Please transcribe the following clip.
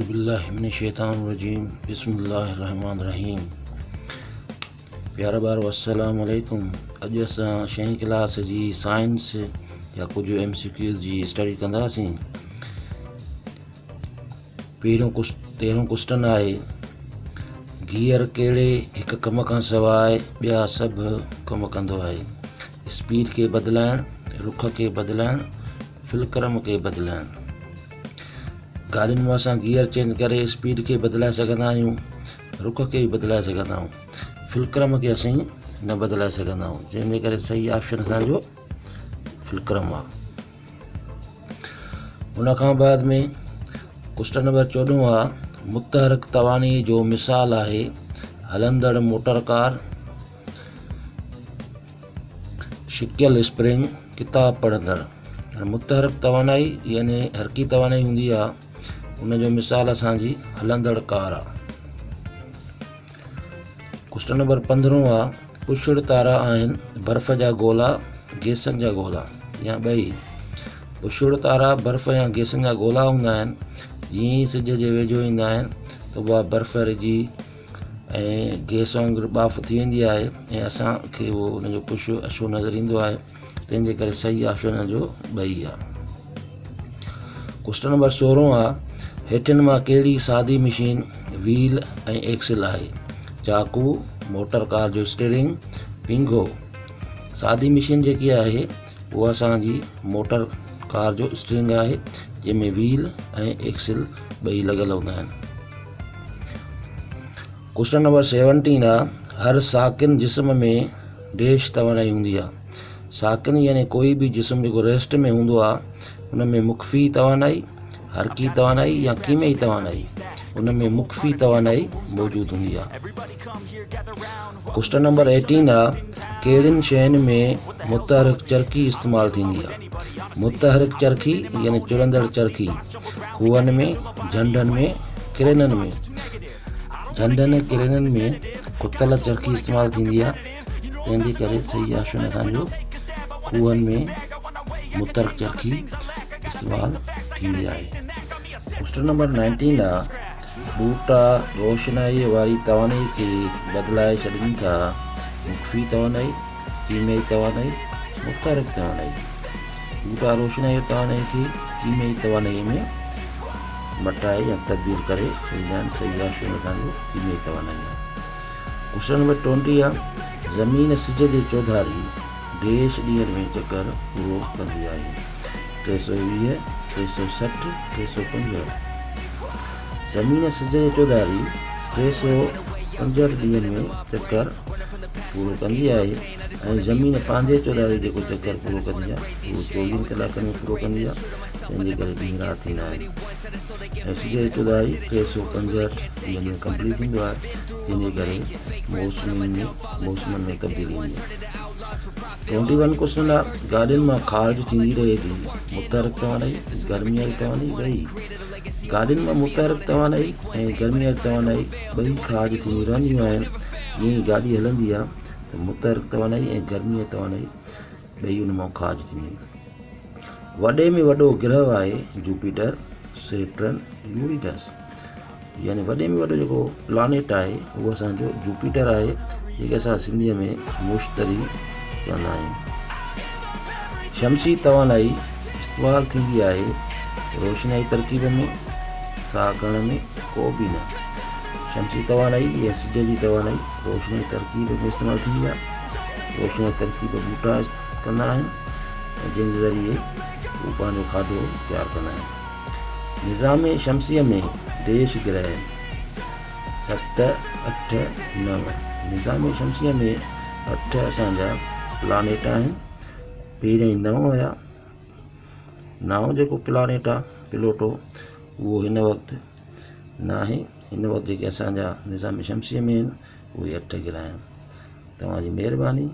औज़ुबिल्लाहि मिनश्शैतानिर्रजीम बिस्मिल्लाहिर्रहमानिर्रहीम। प्यारा ॿार अस्सलामु अलैकुम। अॼु असां 6वीं क्लास जी साइंस या कुझु MCQ जी स्टडी कंदासीं। पहिरियों 13 क्वेश्चन आहे, गियर कहिड़े हिकु कम खां सवाइ ॿिया सभु कम कंदो आहे? स्पीड खे बदिलाइण, रुख खे बदिलाइण, फिल्क्रम खे बदिलाइण। गाॾियुनि में असां गियर चेंज करे स्पीड खे बदिलाए सघंदा आहियूं, रुख खे बि बदिलाए सघंदा आहियूं, फिल्क्रम खे असीं न बदिलाए सघंदा आहियूं, जंहिंजे करे सही ऑप्शन असांजो फिल्क्रम आहे। हुन खां बाद में क्वेश्चन नंबर 14 आहे, मुतहरक तवानी जो मिसाल आहे हलंदड़ मोटर कार, शिकियल स्प्रिंग, किताब पढ़ंदड़। मुतहरक तवानाई यानी हरकी तवानाई हूंदी आहे, उनजो मिसाल असांजी हलंदड़ कार आहे। क्वेश्चन नंबर 15 आहे, पुछड़ तारा आहिनि बर्फ़ जा गोला, गैसनि जा गोला या ॿई। पुछड़ तारा बर्फ़ या गैसनि जा गोला हूंदा आहिनि। जीअं ई सिज जे वेझो ईंदा आहिनि त उहा बर्फ़ जी ऐं गैस वांगुरु बाफ़ थी वेंदी आहे ऐं असांखे उहो उनजो पुछ अछो नज़र ईंदो आहे, तंहिंजे करे सही ऑप्शन जो ॿई आहे। क्वेश्चन नंबर 16 आहे, हेठिन मां कहिड़ी सादी मशीन व्हील ऐं एक्सल आहे? चाकू, मोटर कार जो स्टीयरिंग, पिंगो। सादी मशीन जेकी आहे उहा असांजी मोटर कार जो स्टीयरिंग आहे, जंहिंमें व्हील ऐं एक्सल ॿई लॻल हूंदा आहिनि। क्वेश्चन नंबर 17 आहे, हर साकिन जिस्म में डैश तवानाई हूंदी आहे? साकिन यानी कोई बि जिस्म जेको रेस्ट में हूंदो आहे, उन में मुख्फी तवानाई, हरकी तवानाई या कीमई तवानाई, उन में मुख्फी तवानाई मौजूदु हूंदी आहे। क्वेश्चन नंबर 18 आहे, कहिड़ियुनि शयुनि में मुतहरक चरखी इस्तेमालु थींदी आहे? मुतहरक चरखी यानी चुरंदड़ चरखी खूहनि में, झंडनि में, किरेननि में। झंडनि किरेननि में कुतल चरखी इस्तेमालु थींदी आहे, तंहिंजे करे सही ऑप्शन असांजो खूहनि में मुतहरक चरखी इस्तेमालु थींदी आहे। क्वेश्चन नंबर 19 आहे, ॿूटा रोशनाई वारी तवानाई खे बदिलाए छॾनि था, मुख्फी तवानाई, कीमई तवानाई, मुतहरक तवानाई। ॿूटा रोशनाई तवानाई खे कीमई तवानाई में मटाए या तब्दील करे छॾींदा आहिनि, सही ऑप्शन असांजो कीमई तवानाई आहे। क्वेश्चन नंबर 20 आहे, ज़मीन सिज जे चौधारी डैश ॾींहंनि में चकर पूरो कंदी आहे? 320, 360, 350। ज़मीन सिज जे चौधारी 365 ॾींहंनि में चकर पूरो कंदी आहे ऐं ज़मीन पंहिंजे चौधारी जेको चकर पूरो कंदी आहे उहो 24 कलाकनि में पूरो कंदी आहे, तंहिंजे करे ॾींहुं राति थींदा आहिनि। ऐं सिज जी चौधारी 365 ॾींहंनि में कंप्लीट थींदो आहे, जंहिंजे करे मौसमनि में तब्दीली ईंदी आहे। 21 क्वेश्चन आहे, गाॾियुनि मां ख़ारिज थींदी रहे थी, मुतहरक तवानाई, गर्मी वारी तवानाई, ॿई। गाॾियुनि मां मुतहरक तवानाई ऐं गर्मी वारी तवानाई ॿई ख़ारिज थींदी रहंदियूं आहिनि। जीअं ई गाॾी हलंदी आहे त मुतहरक तवानाई ऐं गर्मी वारी तवानाई ॿई उन मां ख़ारिज थींदियूं आहिनि। वॾे में वॾो ग्रह आहे जुपिटर, सैटर्न, यूरेनस। यानी वॾे में वॾो जेको प्लानेट आहे उहो असांजो जुपिटर आहे, जेके असां सिंधीअ में मुश्तरी चवंदा आहियूं। शमसी तवानाई इस्तेमालु थींदी आहे रोशनाई तरकीब में, साह खणण में को बि न। शमसी तवानाई या सिज जी तवानाई रोशनाई तरकीब में इस्तेमालु थींदी आहे। रोशनाई तरकीब ॿूटा कंदा आहिनि ऐं जंहिंजे ज़रिए उहे पंहिंजो खाधो तयारु कंदा आहिनि। निज़ाम शमसीअ में डैश ग्रह आहिनि? 7, 8, 9। निज़ाम शमसीअ में 8 असांजा प्लानेट आहिनि। पहिरियों 9 हुया। 9 जेको प्लानेट आहे प्लूटो, उहो हिन वक़्तु न आहे। हिन वक़्तु जेके असांजा निज़ाम शमसीअ में आहिनि उहे 8 ग्रह आहिनि। तव्हांजी महिरबानी।